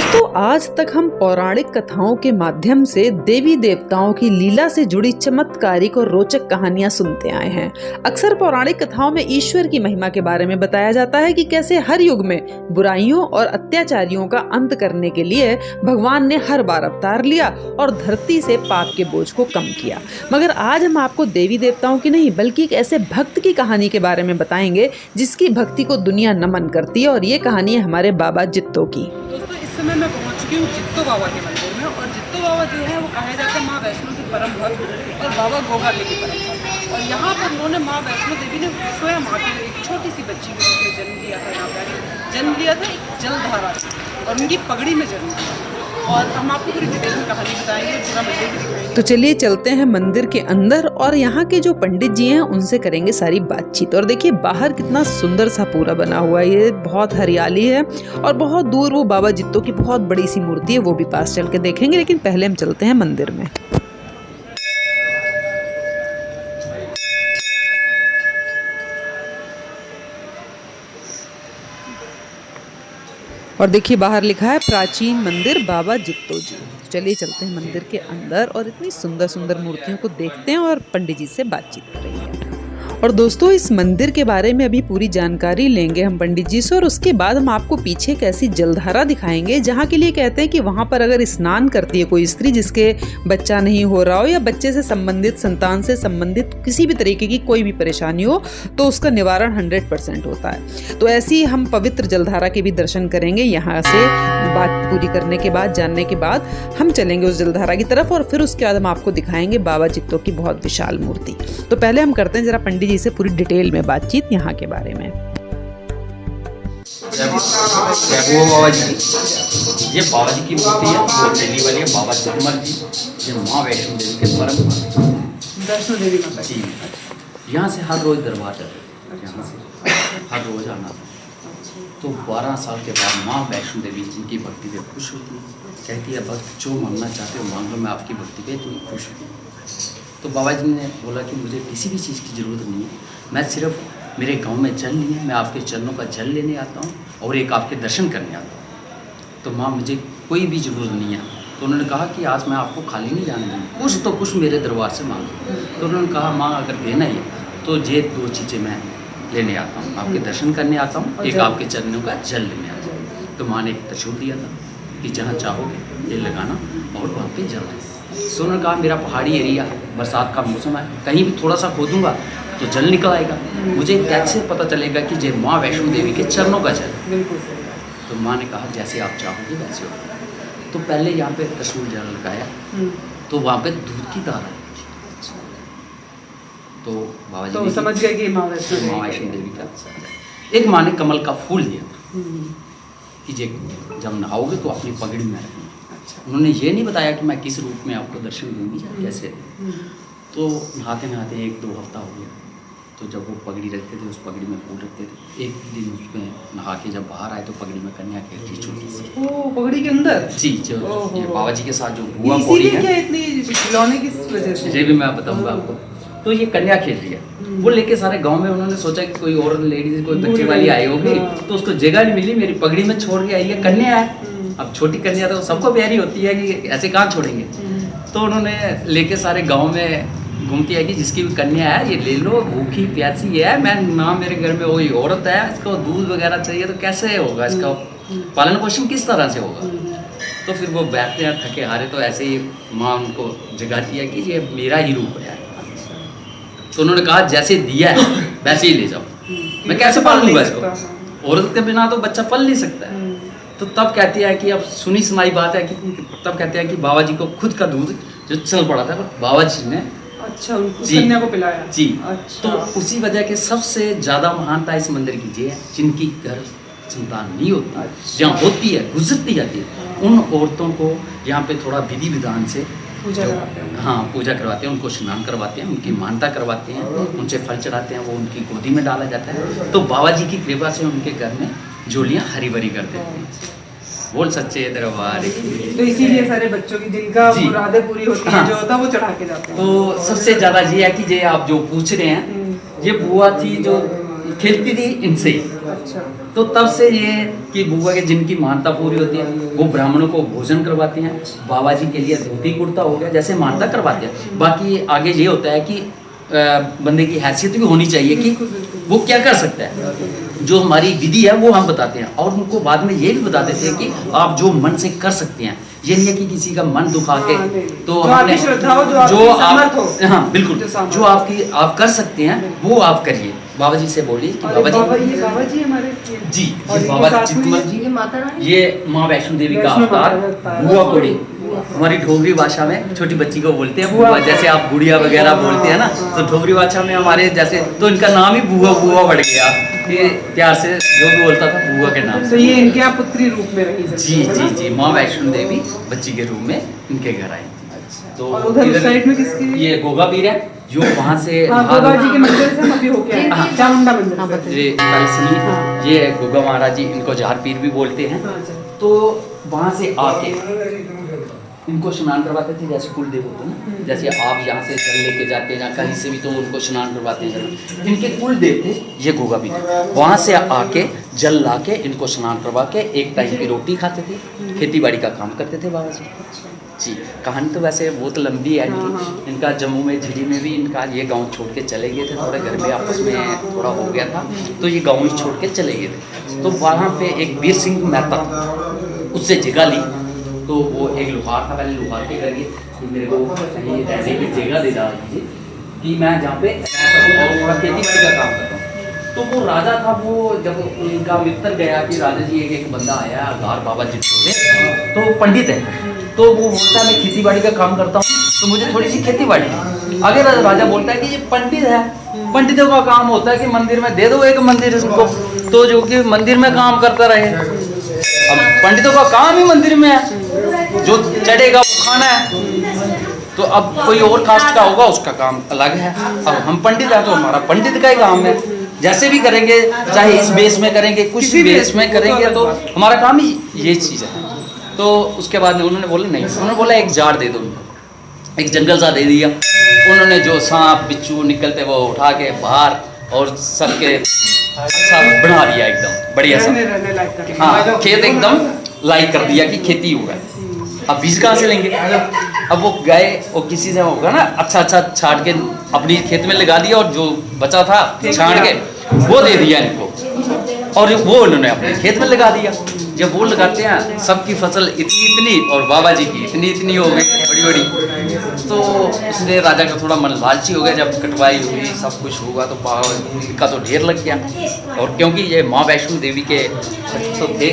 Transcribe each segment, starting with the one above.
दोस्तों, आज तक हम पौराणिक कथाओं के माध्यम से देवी देवताओं की लीला से जुड़ी चमत्कारिक और रोचक कहानियां सुनते आए हैं। अक्सर पौराणिक कथाओं में ईश्वर की महिमा के बारे में बताया जाता है कि कैसे हर युग में बुराइयों और अत्याचारियों का अंत करने के लिए भगवान ने हर बार अवतार लिया और धरती से पाप के बोझ को कम किया। मगर आज हम आपको देवी देवताओं की नहीं बल्कि एक ऐसे भक्त की कहानी के बारे में बताएंगे जिसकी भक्ति को दुनिया नमन करती है, और ये कहानी है हमारे बाबा जित्तो की। इस समय मैं पहुंच चुकी हूँ जित्तो बाबा के मंदिर में, और जित्तो बाबा जो है वो कहा जाता है माँ वैष्णो के परम भक्त और बाबा गोगाली के परम भक्त। और यहाँ पर उन्होंने माँ वैष्णो देवी ने स्वयं आकर एक छोटी सी बच्ची के रूप में जन्म लिया था। यहाँ पर जन्म लिया था एक जलधारा से, और उनकी पगड़ी में जन्म लिया। और हम आपको पूरी डिटेल में कहानी बताएंगे, पूरा मंदिर भी दिखाएंगे। तो चलिए चलते हैं मंदिर के अंदर और यहाँ के जो पंडित जी हैं उनसे करेंगे सारी बातचीत। और देखिए बाहर कितना सुंदर सा पूरा बना हुआ है, ये बहुत हरियाली है और बहुत दूर वो बाबा जित्तो की बहुत बड़ी सी मूर्ति है, वो भी पास चल के देखेंगे। लेकिन पहले हम चलते हैं मंदिर में। और देखिए बाहर लिखा है प्राचीन मंदिर बाबा जित्तो जी। चलिए चलते हैं मंदिर के अंदर और इतनी सुंदर सुंदर मूर्तियों को देखते हैं और पंडित जी से बातचीत करेंगे। और दोस्तों, इस मंदिर के बारे में अभी पूरी जानकारी लेंगे हम पंडित जी से, और उसके बाद हम आपको पीछे एक ऐसी जलधारा दिखाएंगे जहाँ के लिए कहते हैं कि वहाँ पर अगर स्नान करती है कोई स्त्री जिसके बच्चा नहीं हो रहा हो या बच्चे से संबंधित, संतान से संबंधित किसी भी तरीके की कोई भी परेशानी हो, तो उसका निवारण 100% होता है। तो ऐसी हम पवित्र जलधारा के भी दर्शन करेंगे। यहाँ से बात पूरी करने के बाद, जानने के बाद हम चलेंगे उस जलधारा की तरफ, और फिर उसके बाद हम आपको दिखाएंगे बाबा जित्तो की बहुत विशाल मूर्ति। तो पहले हम करते हैं जरा पंडित जी से पूरी डिटेल में बातचीत यहाँ के बारे में। बाबा जी, ये बाबा जी की मूर्ति है, वो दिल्ली वाली है बाबा जितमल जी, ये माँ वैष्णो देवी के परम वैष्णो देवी का जी। यहाँ से हर रोज दरबार जाते हैं, यहाँ से हर रोज आना। तो 12 साल के बाद माँ वैष्णो देवी इनकी भक्ति पे खुश होती है, कहती है भक्त जो मांगना चाहते हो मांग लो, मैं आपकी भक्ति पे इतनी खुश हूँ। तो बाबा जी ने बोला कि मुझे किसी भी चीज़ की ज़रूरत नहीं है, मैं सिर्फ मेरे गांव में जल नहीं है, मैं आपके चरणों का जल लेने आता हूँ और एक आपके दर्शन करने आता हूँ। तो माँ मुझे कोई भी ज़रूरत नहीं है। तो उन्होंने कहा कि आज मैं आपको खाली नहीं जाने दूँगी, कुछ तो कुछ मेरे दरबार से मांगो। तो उन्होंने कहा माँ अगर देना ही है तो ये 2 चीज़ें मैं लेने आता हूँ, आपके दर्शन करने आता हूँ, एक आपके चरणों का जल लेने आता हूँ। तो माँ ने एक त्रिशूल दिया था कि जहाँ चाहोगे ये लगाना और वहाँ पे जल। तो उन्होंने कहा मेरा पहाड़ी एरिया, बरसात का मौसम है, कहीं भी थोड़ा सा खोदूंगा तो जल निकल आएगा, मुझे कैसे पता चलेगा कि ये माँ वैष्णो देवी के चरणों का जल। तो माँ ने कहा जैसे आप चाहोगे वैसे हो। तो पहले यहाँ पे त्रिशूल जल लगाया, तो वहाँ पे दूध की धारा है। तो बाबा जी तो समझ गए कि माँ वैष्णो देवी का। एक माँ ने कमल का फूल दिया था कि जब नहाओगे तो अपनी पगड़ी में रखना। उन्होंने ये नहीं बताया कि मैं किस रूप में आपको दर्शन दूंगी कैसे। तो नहाते नहाते 1-2 हफ्ता हो गया। तो जब वो पगड़ी रखते थे, उस पगड़ी में फूल रखते थे, एक दिन उसमें नहा के जब बाहर आए तो पगड़ी में कन्या खेल रही छोटी सी। ओ, पगड़ी के अंदर जी, जो ये बाबा जी के साथ जो बुआ पौड़ी है, क्या इतनी खिलौने किस वजह से? ये भी मैं बताऊंगा आपको। तो ये कन्या खेल रही है, वो लेके सारे गांव में उन्होंने सोचा कि कोई और लेडीज कोई बच्चे वाली आई होगी, तो उसको जगह नहीं मिली, मेरी पगड़ी में छोड़ के आई है, कन्या है। अब छोटी कन्या तो सबको प्यारी होती है कि ऐसे कहाँ छोड़ेंगे। तो उन्होंने लेके सारे गांव में घूमती है कि जिसकी भी कन्या है ये ले लो, भूखी प्यासी है, मैं ना मेरे घर में वही औरत है, इसको दूध वगैरह चाहिए, तो कैसे होगा इसका पालन पोषण किस तरह से होगा। तो फिर वो बैठते हैं थके हारे, तो ऐसे ही माँ उनको जगाती है कि ये मेरा ही रूप है। तो उन्होंने कहा जैसे दिया है वैसे ही ले जाओ, मैं कैसे पालूंगा इसको, औरत के बिना तो बच्चा पल नहीं सकता है। तो तब कहती है कि अब सुनी सुनाई बात है कि तब कहते हैं कि बाबा जी को खुद का दूध जो चल पड़ा था बाबा जी ने उस कन्या को पिलाया जी। तो उसी वजह के सबसे ज़्यादा महानता इस मंदिर की ये है, जिनकी घर संतान नहीं होती, जहाँ होती है गुजरती जाती है, उन औरतों को यहाँ पे थोड़ा विधि विधान से पूजा करवाते हैं। हाँ, पूजा करवाते हैं, उनको स्नान करवाते हैं, उनकी मानता करवाते हैं, उनसे फल चढ़ाते हैं, वो उनकी गोदी में डाला जाता है। तो बाबा जी की कृपा से उनके घर में झोलियाँ हरी भरी कर देते हैं। बोल सच्चे दरबार। तो इसीलिए सारे बच्चों की जिनका मुरादें पूरी होती है, जो होता है वो चढ़ा के जाते हैं। तो सबसे ज़्यादा ये है कि ये आप जो पूछ रहे हैं, ये बुआ थी जो खेलती थी इनसे ही। अच्छा। तो तब से ये कि बुआ के जिनकी मान्यता पूरी होती है वो ब्राह्मणों को भोजन करवाते हैं। बाबा जी के लिए धोती कुर्ता हो गया, जैसे मान्यता करवाते हैं। बाकी आगे ये होता है कि बंदे की हैसियत भी होनी चाहिए कि वो क्या कर सकता है। जो हमारी विधि है वो हम बताते हैं और उनको बाद में ये भी बता देते हैं कि आप जो मन से कर सकते हैं। ये नहीं है कि किसी का मन दुखा के तो जो आपकी श्रद्धा हो, जो आपकी समर्थ हो। हाँ बिल्कुल, जो आपकी आप कर सकते हैं वो आप करिए। बाबा जी से बोलिए कि बाबा जी, ये बाबा जी हमारे जी और ये इनके बाबा साथ में चितमल जी, ये माता रानी, ये माँ वैष्णो देवी का वैष्णो अवतार माता का बुआ कोड़ी। हमारी ठोगरी भाषा में छोटी बच्ची को बोलते हैं बुआ, जैसे आप गुड़िया वगैरह बोलते हैं ना, तो ठोगरी भाषा में हमारे जैसे तो इनका नाम ही बुआ बुआ बढ़ गया। ये प्यार से जो भी बोलता था बुआ के नाम तो से। ये इनके यहाँ पुत्री रूप में रही सकती जी है जी ना? जी, माँ वैष्णो देवी बच्ची के रूप में इनके घर आई। तो और उधर उस साइड में किसकी? ये गोगा पीर है जो वहाँ से हाँ, गोगा जी के मंदिर से हम अभी होके आए हाँ। चामुंडा मंदिर से। ये तलसनी, हाँ। ये गोगा महाराज जी, इनको जहार पीर भी बोलते हैं। हाँ, अच्छा। तो वहाँ से आके इनको स्नान करवाते थे, जैसे कुलदेव होते हैं ना, जैसे आप यहाँ से जल लेके जाते हैं या कहीं से भी तो उनको स्नान करवाते हैं। इनके कुलदेव थे ये गोगा पीर। वहाँ से आके जल ला के इनको स्नान करवा के एक टाइम की रोटी खाते थे, खेती बाड़ी का काम करते थे बाबा जी। जी, कहानी तो वैसे बहुत लंबी है इनकी। इनका जम्मू में झिड़ी में भी इनका ये गांव छोड़ के चले गए थे, थोड़े घर में आपस में थोड़ा हो गया था तो ये गांव ही छोड़ के चले गए थे। तो वहाँ पे एक वीर सिंह मेहता उससे जगह ली, तो वो एक लोहार था, पहले लोहार के कर कि मेरे को कहीं रहने की जगह दे डाल दीजिए कि मैं जहाँ पे रह सकूँ और थोड़ा खेती बाड़ी का काम करता हूँ। तो वो राजा था, वो जब उनका मित्र गया कि राजा जी एक बंदा आया अगार बाबा जी तो पंडित है, तो वो बोलता है मैं खेती बाड़ी का काम करता हूँ तो मुझे थोड़ी सी खेती बाड़ी। आगे राजा बोलता है कि ये पंडित है, पंडितों का काम होता है कि मंदिर में दे दो एक मंदिर इसको, तो जो कि मंदिर में काम करता रहे। अब पंडितों का काम ही मंदिर में है, जो चढ़ेगा वो खाना है। तो अब कोई और कास्ट का होगा उसका काम अलग है। अब हम पंडित हैं तो हमारा पंडित का ही काम है, जैसे भी करेंगे, चाहे इस बेस में करेंगे कुछ भी बेस में करेंगे तो हमारा काम ही ये चीज़ है। तो उसके बाद में उन्होंने बोला नहीं, उन्होंने बोला एक जार दे दो, एक जंगल सा दे दिया। उन्होंने जो सांप बिच्छू निकलते वो उठा के बाहर और सबके अच्छा बना दिया, एकदम बढ़िया सा। हाँ, खेत एकदम लाइक कर दिया कि खेती हुआ है। अब बीज कहाँ से लेंगे? अब वो गए और किसी से होगा ना अच्छा अच्छा छाट के अपनी खेत में लगा दिया और जो बचा था छाट के वो दे दिया इनको, और वो उन्होंने अपने खेत में लगा दिया। जब वो लगाते हैं सबकी फसल इतनी इतनी और बाबा जी की इतनी इतनी हो गई बड़ी बड़ी। तो इसलिए राजा का थोड़ा मन लालची हो गया, जब कटवाई हुई सब कुछ हुआ तो का तो ढेर लग गया। और क्योंकि ये माँ वैष्णो देवी के तो थे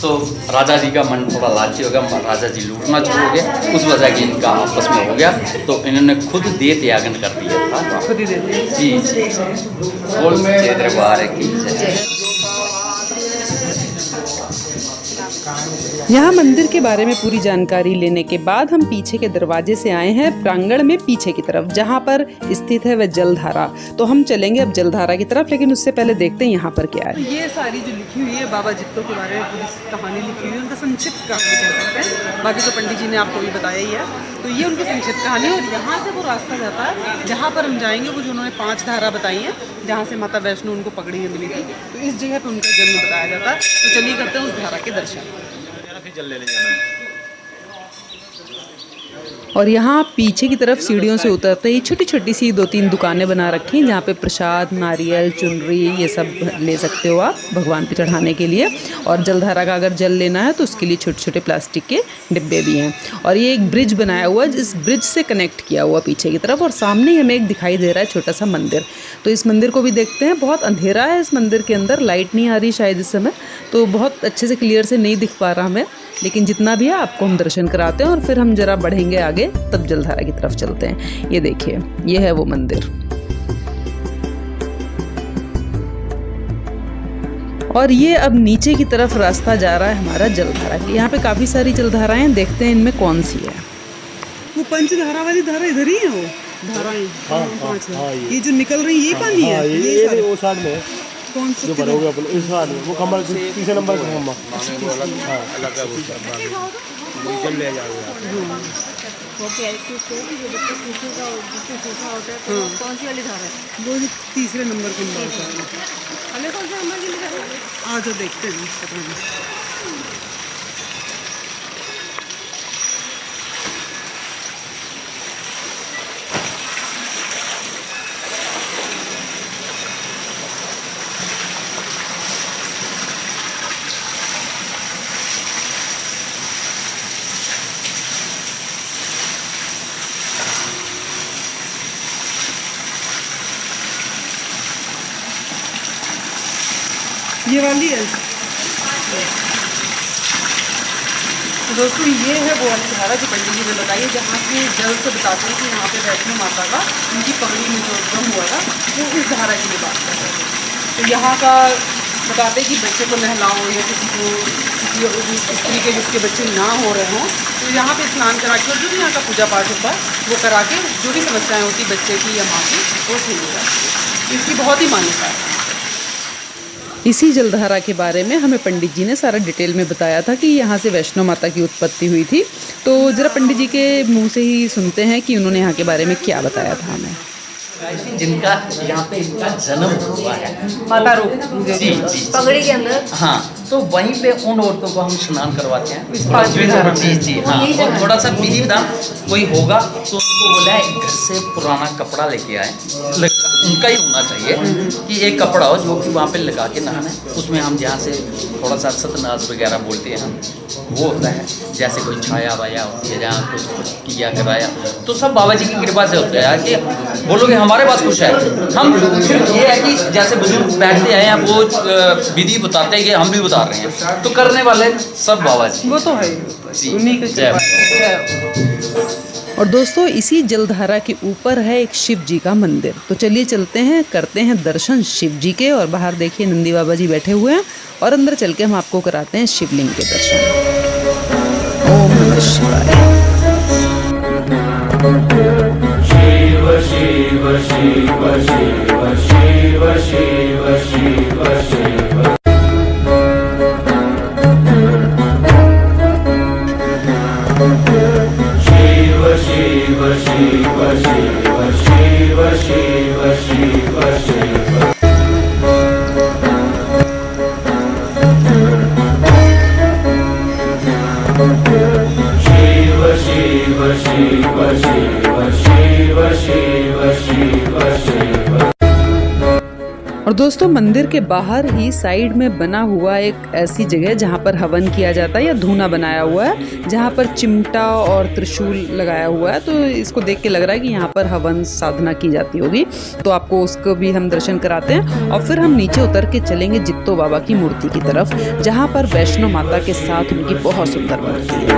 तो राजा जी का मन थोड़ा लालची हो गया, राजा जी लूटना शुरू हो गया, उस वजह की इनका आपस में हो गया। तो इन्होंने खुद दे त्यागन कर दिया था, खुद ही देते हैं। जी जी बोल सच्चे दरबार की जय। यहाँ मंदिर के बारे में पूरी जानकारी लेने के बाद हम पीछे के दरवाजे से आए हैं प्रांगण में पीछे की तरफ, जहाँ पर स्थित है वह जलधारा। तो हम चलेंगे अब जलधारा की तरफ, लेकिन उससे पहले देखते हैं यहाँ पर क्या है। ये सारी जो लिखी हुई है बाबा जित्तो के बारे में पूरी कहानी लिखी हुई है, उनका संक्षिप्त कहानी कह सकते हैं। बाकी तो पंडित जी ने आपको भी बताया ही है। तो ये उनकी संक्षिप्त कहानी है। और यहाँ से वो रास्ता जाता है जहाँ पर हम जाएंगे, वो जो उन्होंने 5 धारा बताई हैं जहाँ से माता वैष्णो उनको पगड़ी में मिली थी, तो इस जगह पर उनका जन्म बताया जाता है। तो चलिए करते हैं उस धारा के दर्शन। जल लेने जाना। और यहाँ पीछे की तरफ सीढ़ियों से उतरते ही छोटी छोटी सी 2-3 दुकानें बना रखी हैं, जहाँ पे प्रसाद, नारियल, चुनरी ये सब ले सकते हो आप भगवान पे चढ़ाने के लिए। और जलधारा का अगर जल लेना है तो उसके लिए छोटे छोटे प्लास्टिक के डिब्बे भी हैं। और ये एक ब्रिज बनाया हुआ है, जिस ब्रिज से कनेक्ट किया हुआ पीछे की तरफ। और सामने ही हमें एक दिखाई दे रहा है छोटा सा मंदिर, तो इस मंदिर को भी देखते हैं। बहुत अंधेरा है इस मंदिर के अंदर, लाइट नहीं आ रही शायद इस समय, तो बहुत अच्छे से क्लियर से नहीं दिख पा रहा हमें, लेकिन जितना भी है आपको हम दर्शन कराते हैं। और फिर हम जरा बढ़ेंगे आगे, तब जलधारा की तरफ चलते हैं। ये देखिए, ये है वो मंदिर। और ये अब नीचे की तरफ रास्ता जा रहा है हमारा जलधारा के। यहाँ पे काफ़ी सारी जलधाराएं, देखते हैं इनमें कौन सी है। वो पंचधारा वाली धारा इधर ही है, वो धाराएं पांच हैं। ये जो निकल रही ये पानी है, ये सारा वो साइड में कौन सा जो भरोगे अपन इस साइड में वो कमर तीसरे नंबर का खंबा। वो कह रही थी उसको कि जो बच्चा सूखेगा और जिसको सूखा होता है तो वो कौन सी वाली धारा है? वो जो तीसरे नंबर के अंदर होता है। हमें कौन सा नंबर की धारा है? आज देखते हैं पता नहीं। ये वाली है। तो दोस्तों ये है वो वाली धारा जो पंडित जी ने बताई है, जहाँ के जल से बताते हैं कि यहाँ पे वैष्णो माता का उनकी पगड़ी में जो उद्गम हुआ था वो इस धारा की बात कर रहे थे। तो यहाँ का बताते हैं कि बच्चे को नहलाओ या किसी स्त्री के जिसके बच्चे ना हो रहे हों तो यहाँ पे स्नान करा के और जो भी यहाँ का पूजा पाठ होता है वो करा के जो भी समस्याएँ होती बच्चे की या माँ की वो सही हो जाती है। इसकी बहुत ही मान्यता है। इसी जलधारा के बारे में हमें पंडित जी ने सारा डिटेल में बताया था कि यहाँ से वैष्णो माता की उत्पत्ति हुई थी। तो ज़रा पंडित जी के मुंह से ही सुनते हैं कि उन्होंने यहाँ के बारे में क्या बताया था हमें। जिनका यहाँ पे इनका जन्म हुआ है माता रूप जी जी पगड़ी के अंदर। हाँ, तो वहीं पे उन औरतों को हम स्नान करवाते हैं। जी जी हाँ, और थोड़ा सा विधि विधान कोई होगा तो उनको बोला है घर से पुराना कपड़ा लेके आए, उनका ही होना चाहिए कि एक कपड़ा हो जो कि वहाँ पे लगा के नहाना है। उसमें हम जहाँ से थोड़ा सा सतनाज वगैरह बोलते हैं हम, वो होता है। जैसे कोई छाया वाया होती है जहाँ कुछ किया कराया तो सब बाबा जी की कृपा से होता है कि बोलोगे हमारे पास कुछ है। हम सिर्फ ये है कि जैसे बुजुर्ग बैठते हैं वो विधि बताते हैं कि हम भी बता रहे हैं, तो करने वाले सब बाबा जी। वो तो है जी, उन्हीं के जय और दोस्तों इसी जलधारा के ऊपर है एक शिव जी का मंदिर। तो चलिए चलते हैं, करते हैं दर्शन शिव जी के। और बाहर देखिए नंदी बाबा जी बैठे हुए हैं और अंदर चल के हम आपको कराते हैं शिवलिंग के दर्शन। ओम नमः शिवाय। शिव शिव शिव शिव शिव शिव शिव शिव और दोस्तों मंदिर के बाहर ही साइड में बना हुआ एक ऐसी जगह जहाँ पर हवन किया जाता है या धूना बनाया हुआ है, जहाँ पर चिमटा और त्रिशूल लगाया हुआ है। तो इसको देख के लग रहा है कि यहाँ पर हवन साधना की जाती होगी। तो आपको उसको भी हम दर्शन कराते हैं और फिर हम नीचे उतर के चलेंगे जित्तो बाबा की मूर्ति की तरफ, जहाँ पर वैष्णो माता के साथ उनकी बहुत सुंदर मूर्ति है।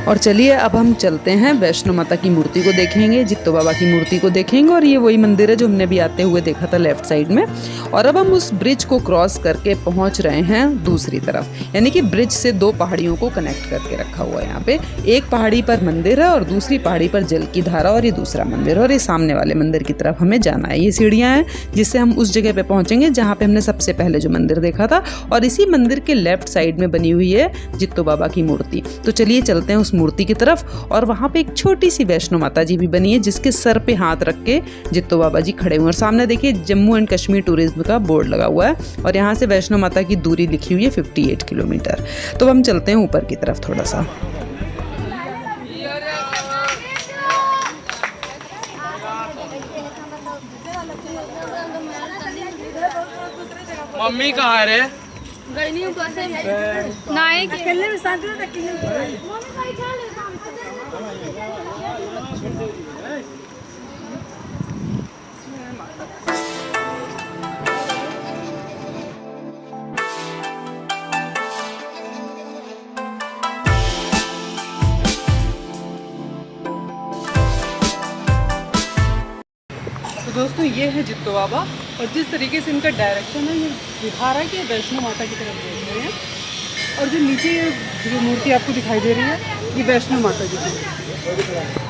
और चलिए अब हम चलते हैं वैष्णो माता की मूर्ति को देखेंगे, जित्तो बाबा की मूर्ति को देखेंगे। और ये वही मंदिर है जो हमने भी आते हुए देखा था लेफ्ट साइड में। और अब हम उस ब्रिज को क्रॉस करके पहुंच रहे हैं दूसरी तरफ, यानी कि ब्रिज से दो पहाड़ियों को कनेक्ट करके रखा हुआ है यहाँ पे। एक पहाड़ी पर मंदिर है और दूसरी पहाड़ी पर जल की धारा और ये दूसरा मंदिर है। और ये सामने वाले मंदिर की तरफ हमें जाना है। ये सीढ़ियाँ हैं जिससे हम उस जगह पे पहुंचेंगे जहाँ पे हमने सबसे पहले जो मंदिर देखा था। और इसी मंदिर के लेफ्ट साइड में बनी हुई है जित्तो बाबा की मूर्ति। तो चलिए चलते हैं उस मूर्ति की तरफ। और वहाँ पे एक छोटी सी वैष्णो माता जी भी बनी है जिसके सर पे हाथ रख के जित्तो बाबा जी खड़े हुए हैं। और सामने देखिए जम्मू एंड कश्मीर टूरिज्म का बोर्ड लगा हुआ है और यहाँ से वैष्णो माता की दूरी लिखी हुई है 58 किलोमीटर। तो हम चलते हैं ऊपर की तरफ थोड़ा सा। मम्मी कहाँ है रे? तो दोस्तों ये है जित्तो बाबा और जिस तरीके से इनका डायरेक्शन है ये दिखा रहा है कि वैष्णो माता की तरफ देख रहे हैं। और जो नीचे ये जो मूर्ति आपको दिखाई दे रही है ये वैष्णो माता जी की है।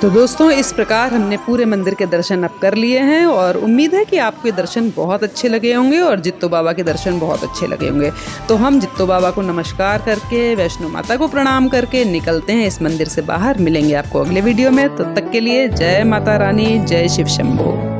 तो दोस्तों इस प्रकार हमने पूरे मंदिर के दर्शन अब कर लिए हैं और उम्मीद है कि आपको ये दर्शन बहुत अच्छे लगे होंगे और जित्तो बाबा के दर्शन बहुत अच्छे लगे होंगे। तो हम जित्तो बाबा को नमस्कार करके वैष्णो माता को प्रणाम करके निकलते हैं इस मंदिर से बाहर। मिलेंगे आपको अगले वीडियो में, तब तक के लिए जय माता रानी, जय शिव शंभो।